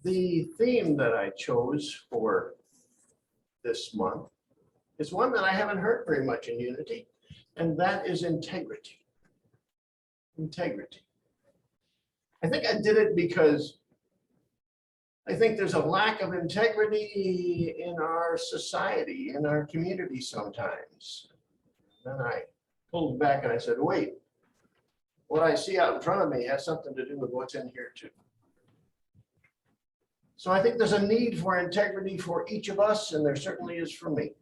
The theme that I chose for this month is one that I haven't heard very much in Unity, and that is integrity. Integrity. I think I did it because I think there's a lack of integrity in our society, in our community sometimes. Then I pulled back and I said, wait, what I see out in front of me has something to do with what's in here too. So I think there's a need for integrity for each of us, and there certainly is for me.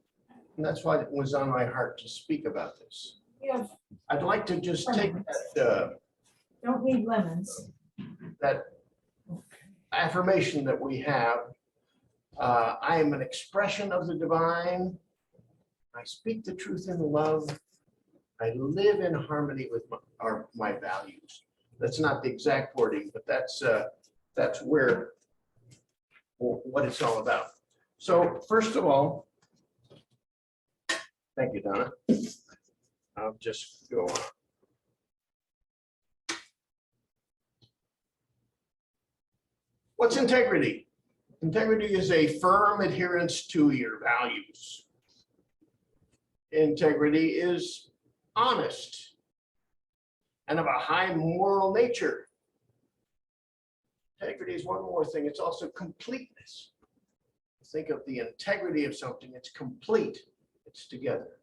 And that's why it was on my heart to speak about this. Yeah. I'd like to just take that, Don't need lemons. that affirmation that we have. I am an expression of the divine. I speak the truth in love. I live in harmony with my values. That's not the exact wording, but that's where what it's all about. So first of all, thank you, Donna. I'll just go on. What's integrity? Integrity is a firm adherence to your values. Integrity is honest and of a high moral nature. Integrity is one more thing. It's also completeness. Think of the integrity of something. It's complete. It's together.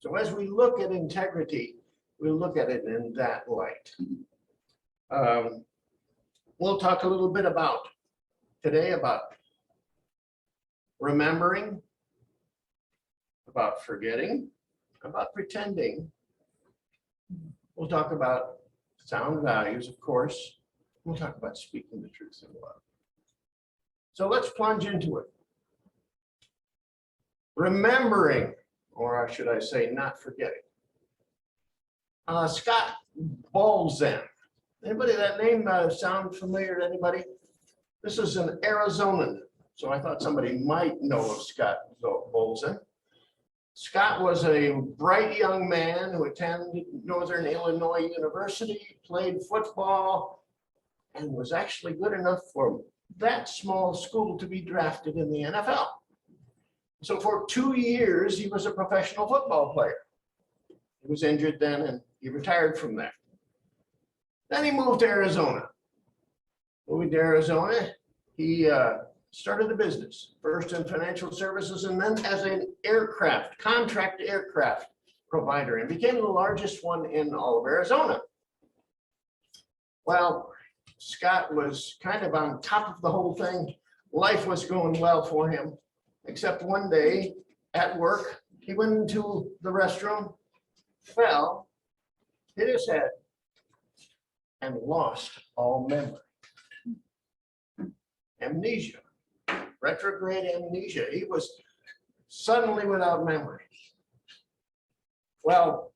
So as we look at integrity, we look at it in that light. We'll talk a little bit today about remembering, about forgetting, about pretending. We'll talk about sound values, of course. We'll talk about speaking the truth in love. So let's plunge into it. Remembering, or should I say not forgetting. Scott Bolson. Anybody that name sound familiar to anybody? This is an Arizonan, so I thought somebody might know of Scott Bolson. Scott was a bright young man who attended Northern Illinois University, played football, and was actually good enough for that small school to be drafted in the NFL. So for 2 years, he was a professional football player. He was injured then, and he retired from that. Then he moved to Arizona. Moving to Arizona, he started a business, first in financial services and then as an contract aircraft provider, and became the largest one in all of Arizona. Well, Scott was kind of on top of the whole thing. Life was going well for him, except one day at work, he went into the restroom, fell, hit his head, and lost all memory. Amnesia, retrograde amnesia. He was suddenly without memory. Well,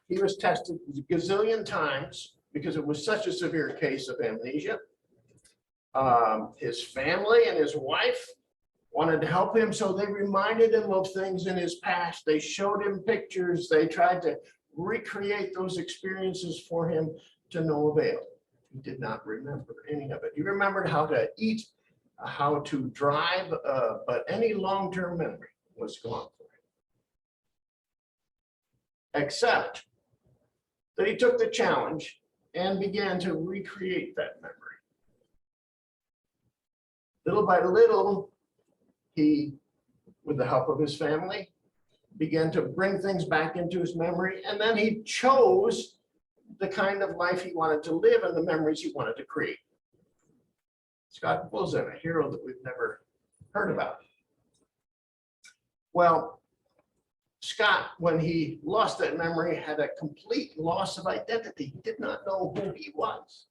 he was tested a gazillion times because it was such a severe case of amnesia. His family and his wife wanted to help him, so they reminded him of things in his past. They showed him pictures. They tried to recreate those experiences for him, to no avail. He did not remember any of it. He remembered how to eat, how to drive, but any long-term memory was gone for him. Except that he took the challenge and began to recreate that memory. Little by little, he, with the help of his family, began to bring things back into his memory, and then he chose the kind of life he wanted to live and the memories he wanted to create. Scott Bolson, a hero that we've never heard about. Well, Scott, when he lost that memory, had a complete loss of identity. He did not know who he was.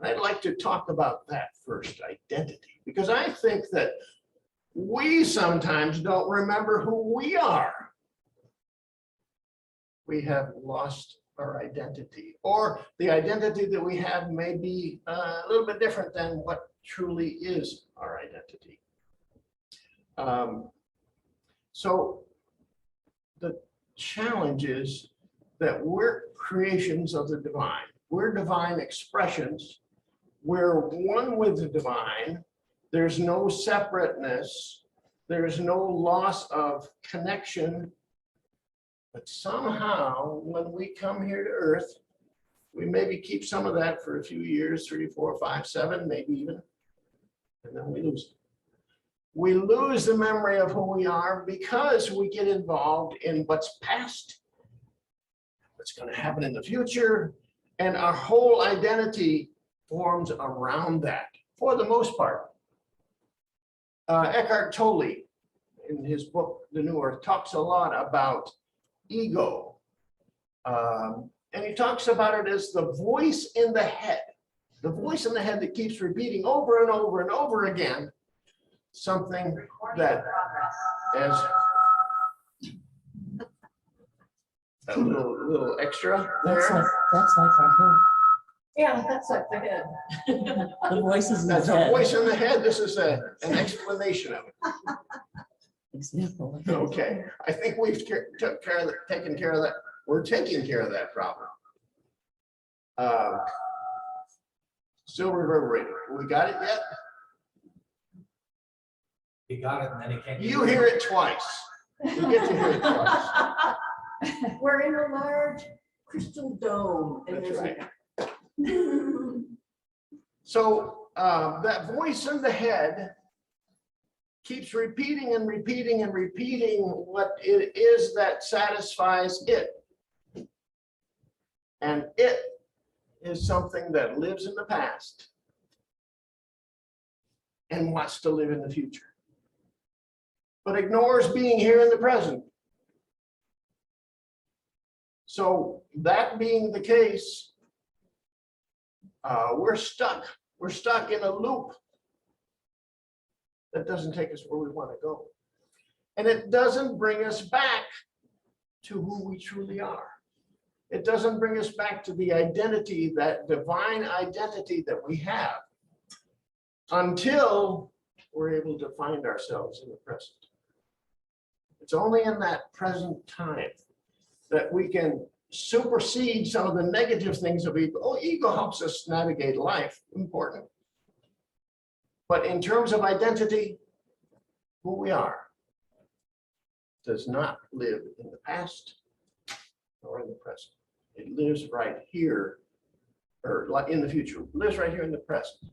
I'd like to talk about that first, identity, because I think that we sometimes don't remember who we are. We have lost our identity, or the identity that we have may be a little bit different than what truly is our identity. So the challenge is that we're creations of the divine. We're divine expressions We're one with the divine. There's no separateness. There's no loss of connection. But somehow, when we come here to earth, we maybe keep some of that for a few years, 3, 4, 5, 7, maybe even, and then we lose it. We lose the memory of who we are because we get involved in what's past, what's going to happen in the future, and our whole identity forms around that for the most part. Eckhart Tolle, in his book, The New Earth, talks a lot about ego. And he talks about it as the voice in the head that keeps repeating over and over and over again something that, as a little extra That's there. like our Yeah, that's like the head. head. The voices in the That's a head. voice in the head. This is an explanation of it. Example. Okay, I think we've taken care of that. We're taking care of that problem. Still reverberating. We got it yet? You got it, and then it can't. You hear it twice. You get to hear it twice. We're in a large crystal dome. And That's there's right. a- So that voice in the head keeps repeating and repeating and repeating what it is that satisfies it. And it is something that lives in the past and wants to live in the future, but ignores being here in the present. So that being the case, we're stuck. We're stuck in a loop that doesn't take us where we want to go. And it doesn't bring us back to who we truly are. It doesn't bring us back to the identity, that divine identity that we have, until we're able to find ourselves in the present. It's only in that present time that we can supersede some of the negative things of ego. Oh, ego helps us navigate life, important. But in terms of identity, who we are does not live in the past or in the present. It lives right here, or like in the future, it lives right here in the present.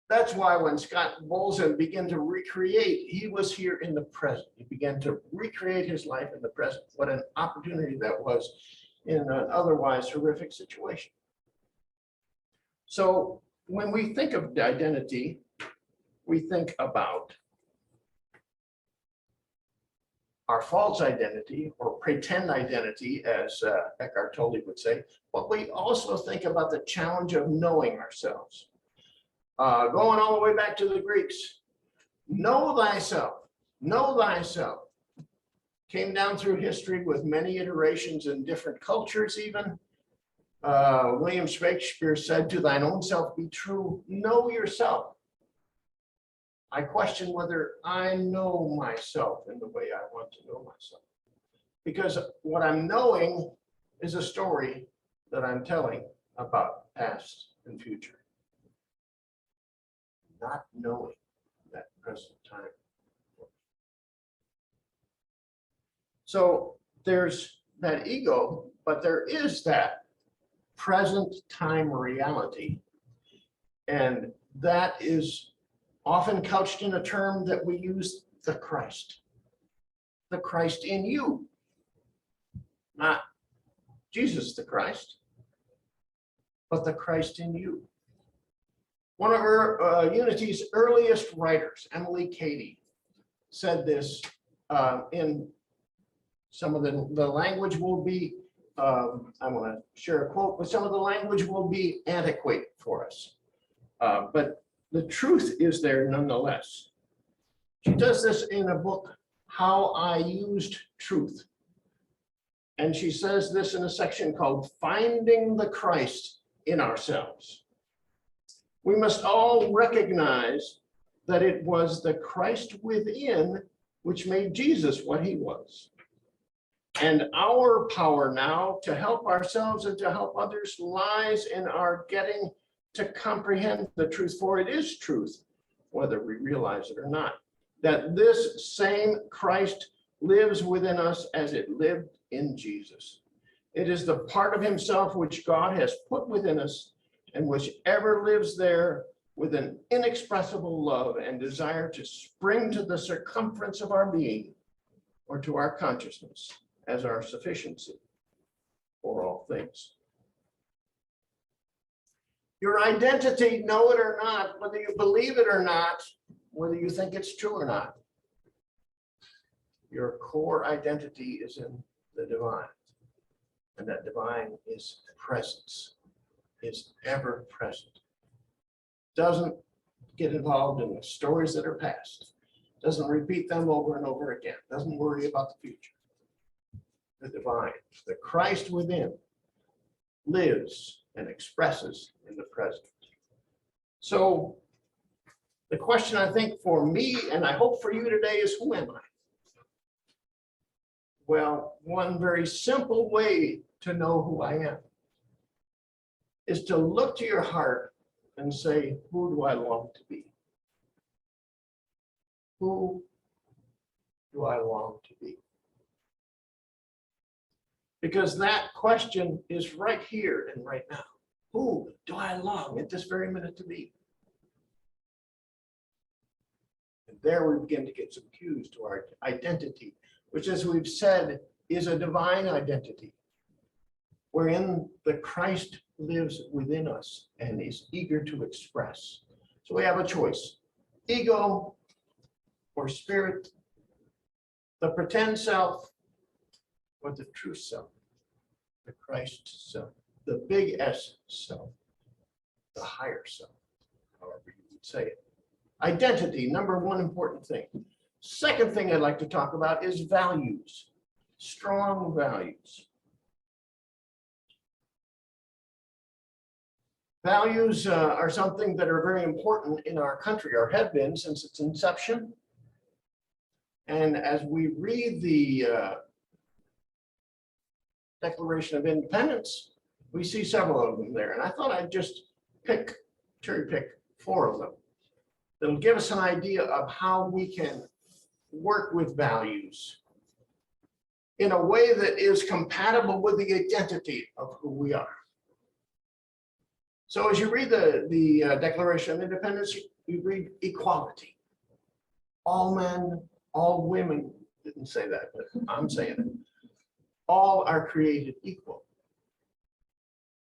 That's why when Scott Bolson began to recreate, he was here in the present. He began to recreate his life in the present. What an opportunity that was in an otherwise horrific situation. So when we think of identity, we think about our false identity or pretend identity, as Eckhart Tolle would say, but we also think about the challenge of knowing ourselves. Going all the way back to the Greeks, know thyself, came down through history with many iterations in different cultures even. William Shakespeare said, to thine own self be true, know yourself. I question whether I know myself in the way I want to know myself. Because what I'm knowing is a story that I'm telling about past and future. Not knowing that present time. So there's that ego, but there is that present time reality. And that is often couched in a term that we use, the Christ. The Christ in you. Not Jesus the Christ, but the Christ in you. One of her Unity's earliest writers, Emily Cady, said this in some of the language will be, I want to share a quote, but some of the language will be antiquated for us. But the truth is there nonetheless. She does this in a book, How I Used Truth. And she says this in a section called Finding the Christ in Ourselves. We must all recognize that it was the Christ within which made Jesus what he was. And our power now to help ourselves and to help others lies in our getting to comprehend the truth, for it is truth, whether we realize it or not, that this same Christ lives within us as it lived in Jesus. It is the part of himself which God has put within us, and which ever lives there with an inexpressible love and desire to spring to the circumference of our being, or to our consciousness as our sufficiency for all things. Your identity, know it or not, whether you believe it or not, whether you think it's true or not, your core identity is in the divine. And that divine is presence, is ever present. Doesn't get involved in the stories that are past, doesn't repeat them over and over again, doesn't worry about the future. The divine, the Christ within, lives and expresses in the present. So the question, I think, for me, and I hope for you today, is who am I? Well, one very simple way to know who I am is to look to your heart and say, who do I long to be? Who do I long to be? Because that question is right here and right now. Who do I long at this very minute to be? And there we begin to get some cues to our identity, which, as we've said, is a divine identity, wherein the Christ lives within us and is eager to express. So we have a choice: ego or spirit, the pretend self or the true self, the Christ self, the big S self, the higher self, however you would say it. Identity, number one important thing. Second thing I'd like to talk about is values, strong values. Values are something that are very important in our country, or have been since its inception. And as we read the Declaration of Independence, we see several of them there. And I thought I'd just cherry pick 4 of them. That'll give us an idea of how we can work with values in a way that is compatible with the identity of who we are. So as you read the Declaration of Independence, you read equality. All men, all women, didn't say that, but I'm saying it. All are created equal.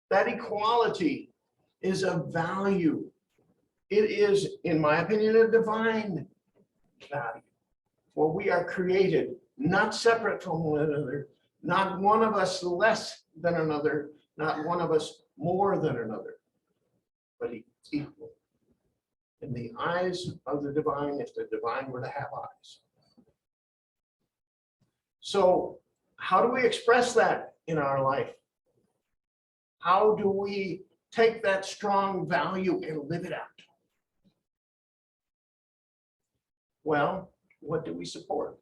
That equality is a value. It is, in my opinion, a divine value. For we are created not separate from one another, not one of us less than another, not one of us more than another, but equal in the eyes of the divine, if the divine were to have eyes. So how do we express that in our life? How do we take that strong value and live it out? Well, what do we support?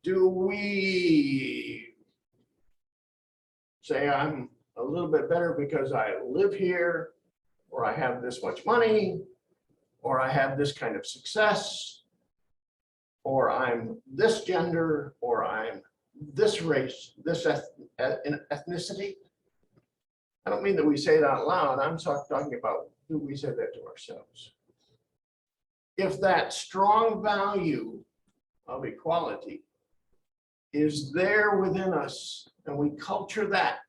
Do we say I'm a little bit better because I live here, or I have this much money, or I have this kind of success, or I'm this gender, or I'm this race, this ethnicity? I don't mean that we say it out loud. I'm talking about, do we say that to ourselves? If that strong value of equality is there within us and we culture that,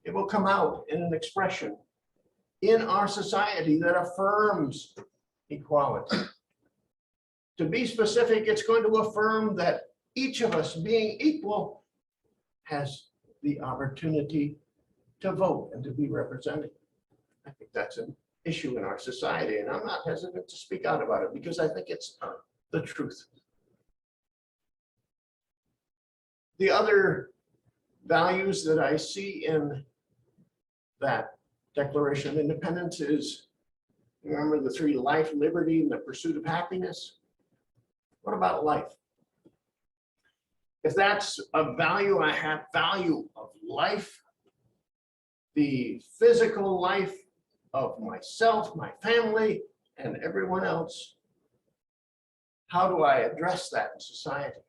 it will come out in an expression in our society that affirms equality. To be specific, it's going to affirm that each of us, being equal, has the opportunity to vote and to be represented. I think that's an issue in our society, and I'm not hesitant to speak out about it because I think it's the truth. The other values that I see in that Declaration of Independence is, remember the 3: life, liberty, and the pursuit of happiness. What about life? If that's a value I have, value of life, the physical life of myself, my family, and everyone else, how do I address that in society?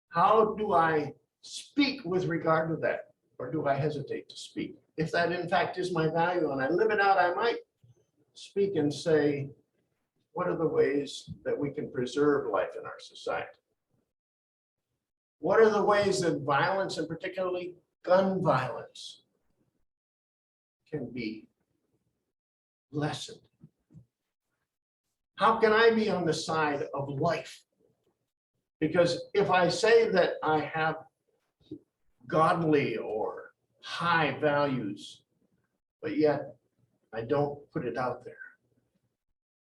How do I speak with regard to that? Or do I hesitate to speak? If that in fact is my value and I live it out, I might speak and say, what are the ways that we can preserve life in our society? What are the ways that violence, and particularly gun violence, can be lessened? How can I be on the side of life? Because if I say that I have godly or high values, but yet I don't put it out there,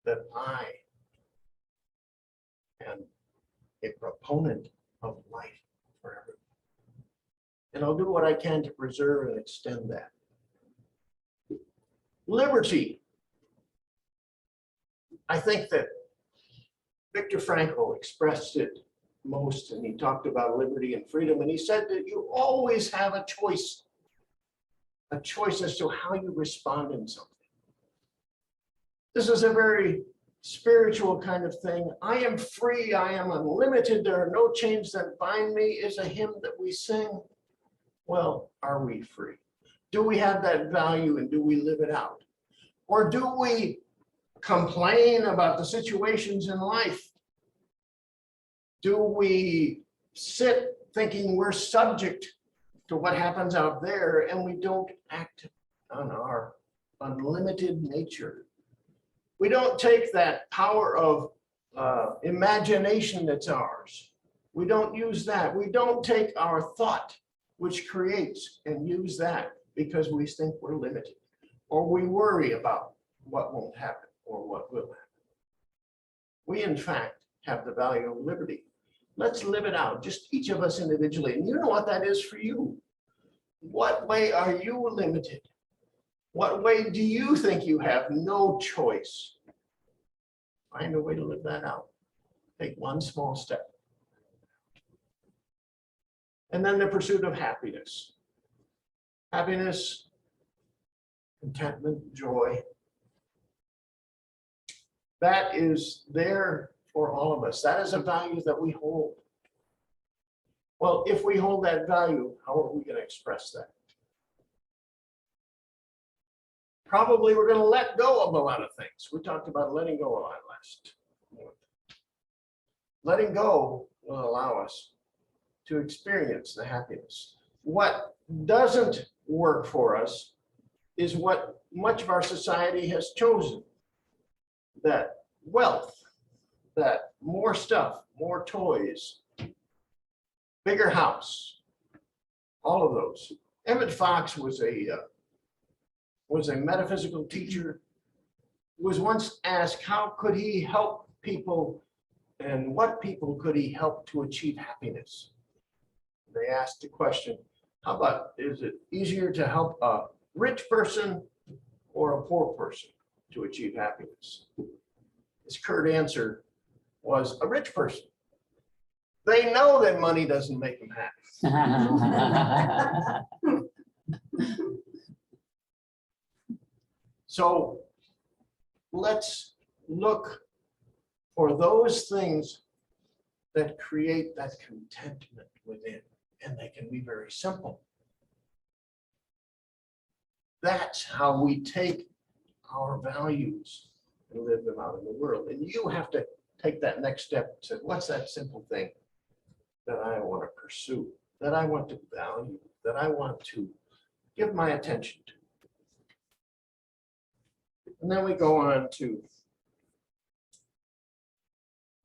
that I am a proponent of life for everyone. And I'll do what I can to preserve and extend that. Liberty. I think that Viktor Frankl expressed it most, and he talked about liberty and freedom, and he said that you always have a choice as to how you respond in something. This is a very spiritual kind of thing. I am free, I am unlimited, there are no chains that bind me is a hymn that we sing. Well, are we free? Do we have that value and do we live it out? Or do we complain about the situations in life? Do we sit thinking we're subject to what happens out there and we don't act on our unlimited nature? We don't take that power of imagination that's ours. We don't use that. We don't take our thought, which creates, and use that because we think we're limited, or we worry about what won't happen or what will happen. We, in fact, have the value of liberty. Let's live it out, just each of us individually. And you know what that is for you. What way are you limited? What way do you think you have no choice? Find a way to live that out. Take one small step. And then the pursuit of happiness. Happiness, contentment, joy. That is there for all of us. That is a value that we hold. Well, if we hold that value, how are we going to express that? Probably we're going to let go of a lot of things. We talked about letting go a lot last month. Letting go will allow us to experience the happiness. What doesn't work for us is what much of our society has chosen. That wealth, that more stuff, more toys, bigger house, all of those. Emmett Fox was a metaphysical teacher who was once asked how could he help people and what people could he help to achieve happiness. They asked the question, how about, is it easier to help a rich person or a poor person to achieve happiness? His curt answer was a rich person. They know that money doesn't make them happy. So let's look for those things that create that contentment within, and they can be very simple. That's how we take our values and live them out in the world. And you have to take that next step and say, what's that simple thing that I want to pursue, that I want to value, that I want to give my attention to? And then we go on to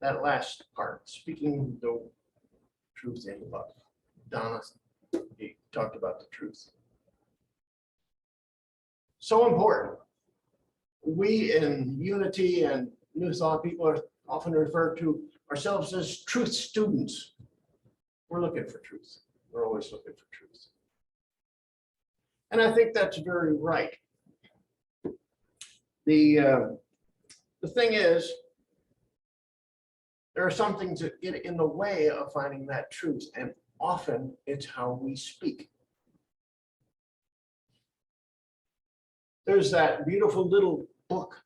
that last part, speaking the truth in love. Donna, he talked about the truth. So important. We in Unity and New Thought people are often referred to ourselves as truth students. We're looking for truth. We're always looking for truth. And I think that's very right. The thing is, there are some things that get in the way of finding that truth, and often it's how we speak. There's that beautiful little book,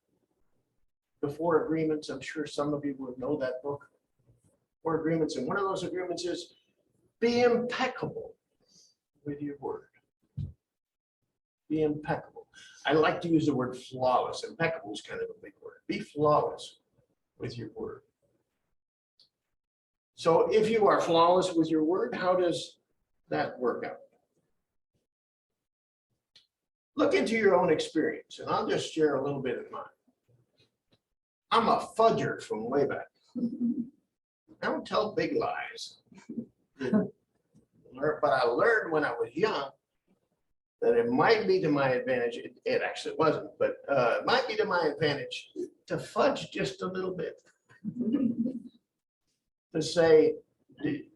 The Four Agreements. I'm sure some of you will know that book. Four Agreements, and one of those agreements is be impeccable with your word. Be impeccable. I like to use the word flawless. Impeccable is kind of a big word. Be flawless with your word. So if you are flawless with your word, how does that work out? Look into your own experience, and I'll just share a little bit of mine. I'm a fudger from way back. I don't tell big lies. But I learned when I was young that it might be to my advantage. It actually wasn't, but it might be to my advantage to fudge just a little bit. To say,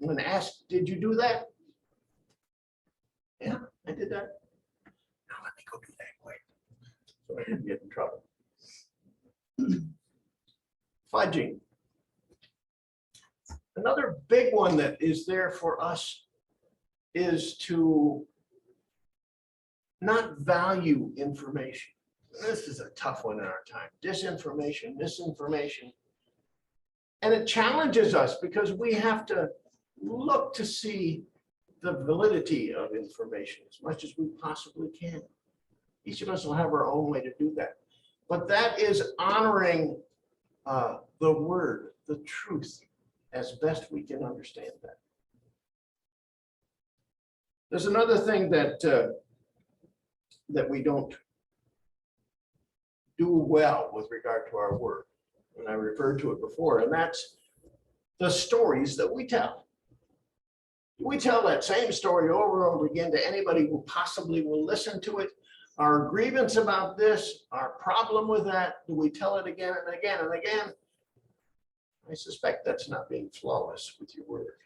when asked, did you do that? Yeah, I did that. Now let me go do that quick. So I didn't get in trouble. Fudging. Another big one that is there for us is to not value information. This is a tough one in our time. Disinformation, misinformation. And it challenges us because we have to look to see the validity of information as much as we possibly can. Each of us will have our own way to do that. But that is honoring the word, the truth, as best we can understand that. There's another thing that that we don't do well with regard to our word, and I referred to it before, and that's the stories that we tell. We tell that same story over and over again to anybody who possibly will listen to it. Our grievance about this, our problem with that, do we tell it again and again and again? I suspect that's not being flawless with your word.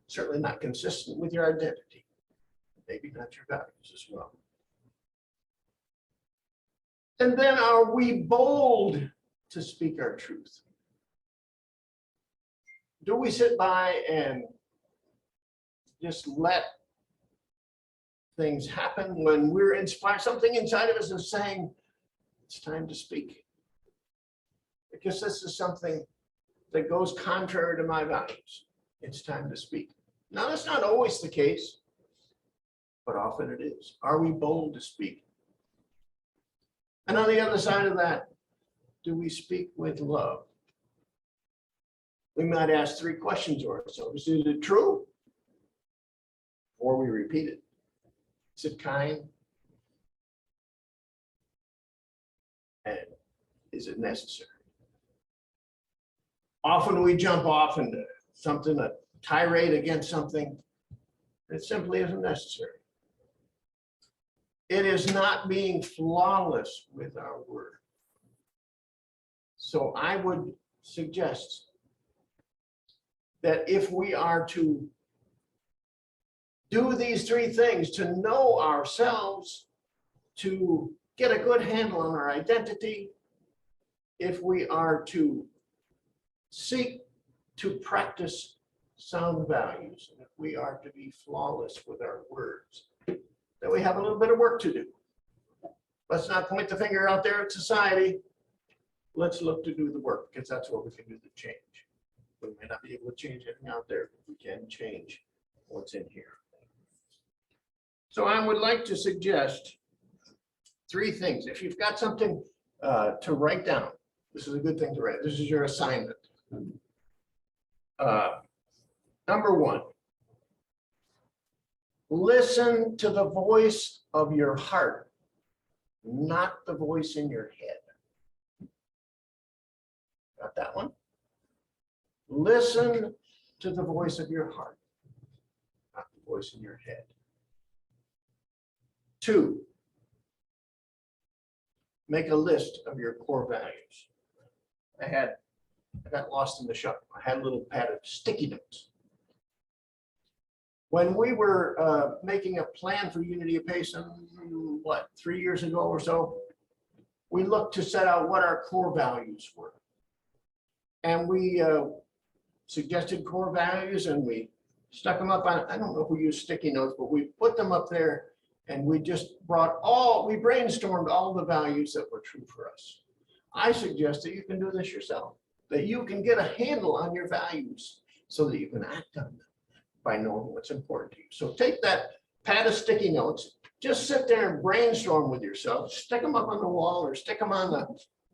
Certainly not consistent with your identity. Maybe not your values as well. And then are we bold to speak our truth? Do we sit by and just let things happen when we're inspired? Something inside of us is saying, it's time to speak. Because this is something that goes contrary to my values. It's time to speak. Now, that's not always the case, but often it is. Are we bold to speak? And on the other side of that, do we speak with love? We might ask 3 questions or so. Is it true? Or we repeat it. Is it kind? And is it necessary? Often we jump off into something, a tirade against something that simply isn't necessary. It is not being flawless with our word. So I would suggest that if we are to do these 3 things, to know ourselves, to get a good handle on our identity, if we are to seek to practice sound values, and if we are to be flawless with our words, then we have a little bit of work to do. Let's not point the finger out there at society. Let's look to do the work, because that's what we can do to change. We may not be able to change anything out there, but we can change what's in here. So I would like to suggest 3 things. If you've got something to write down, this is a good thing to write. This is your assignment. Number 1, listen to the voice of your heart, not the voice in your head. Got that one? Listen to the voice of your heart, not the voice in your head. 2, make a list of your core values. I got lost in the shuffle. I had a little pad of sticky notes. When we were making a plan for Unity of Payson, 3 years ago or so, we looked to set out what our core values were. And we suggested core values, and we stuck them up on, I don't know if we used sticky notes, but we put them up there And we brainstormed all the values that were true for us. I suggest that you can do this yourself, that you can get a handle on your values so that you can act on them by knowing what's important to you. So take that pad of sticky notes, just sit there and brainstorm with yourself, stick them up on the wall or stick them on the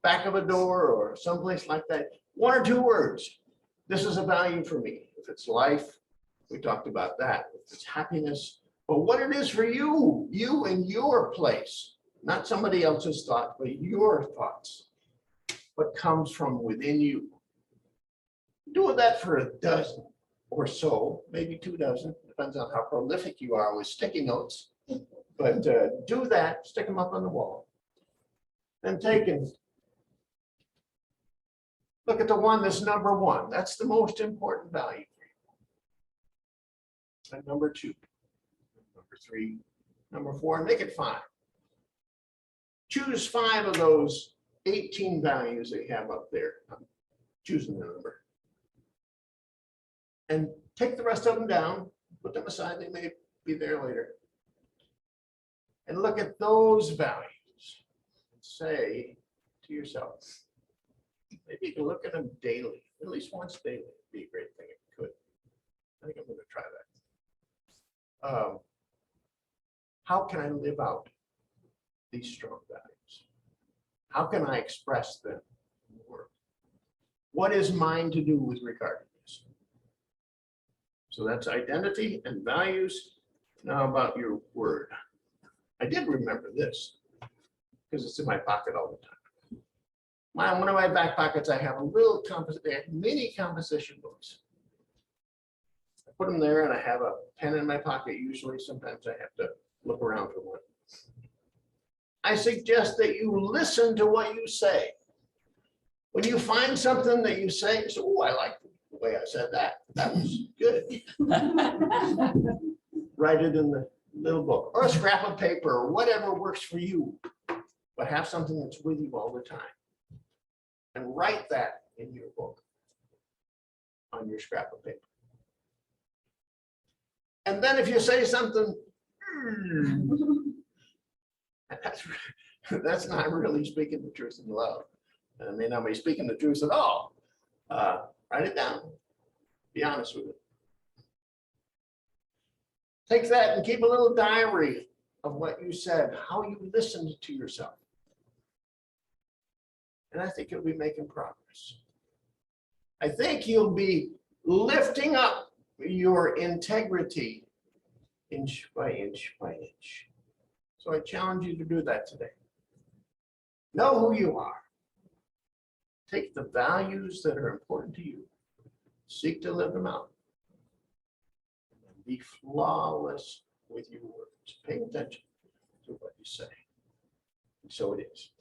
back of a door or someplace like that. 1 or 2 words. This is a value for me. If it's life, we talked about that. If it's happiness, but what it is for you, you in your place, not somebody else's thought, but your thoughts, what comes from within you. Do that for a dozen or so, maybe 2 dozen, depends on how prolific you are with sticky notes. But do that, stick them up on the wall. Then take and look at the one that's number 1. That's the most important value for you. And number 2, number 3, number 4, and make it 5. Choose 5 of those 18 values that you have up there. I'm choosing the number. And take the rest of them down, put them aside, they may be there later. And look at those values and say to yourself, maybe you can look at them daily, at least once daily. It'd be a great thing if you could. I think I'm going to try that. How can I live out these strong values? How can I express them in the world? What is mine to do with regard to this? So that's identity and values. Now about your word. I did remember this because it's in my pocket all the time. One of my back pockets, I have a little mini composition books. I put them there and I have a pen in my pocket. Usually, sometimes I have to look around for one. I suggest that you listen to what you say. When you find something that you say, so, oh, I like the way I said that. That was good. Write it in the little book or a scrap of paper or whatever works for you. But have something that's with you all the time. And write that in your book on your scrap of paper. And then if you say something, that's not really speaking the truth in love. And it may not be speaking the truth at all. Write it down. Be honest with it. Take that and keep a little diary of what you said, how you listened to yourself. And I think you'll be making progress. I think you'll be lifting up your integrity inch by inch by inch. So I challenge you to do that today. Know who you are. Take the values that are important to you. Seek to live them out. And be flawless with your words. Pay attention to what you say. And so it is.